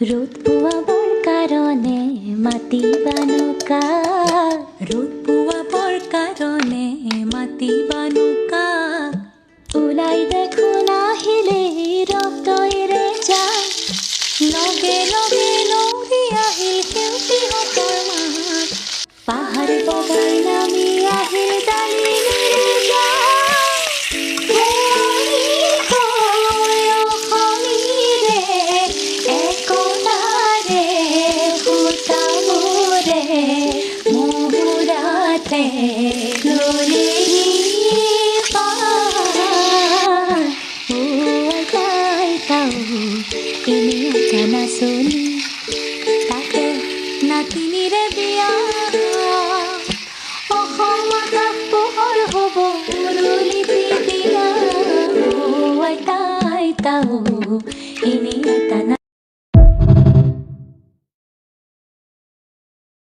ৰ'দ পোৱাবৰ কাৰণে মাতিবানুকা ৰ'দ পোৱাবৰ কাৰণে মাতিবানুকা ওলাই দেখোন আহিলে ৰক্তইৰে যায় লগে লগে লৌৰি আহিল সেউতীহঁতৰ মাত পাহাৰ বগাই নামি আহিল ডালিমিৰে নাচনি তাতে নাতিনিৰে বিয়া অসমত পোহৰ হ'ব উৰুলি দিয়া আইতা আইতা এনে এটা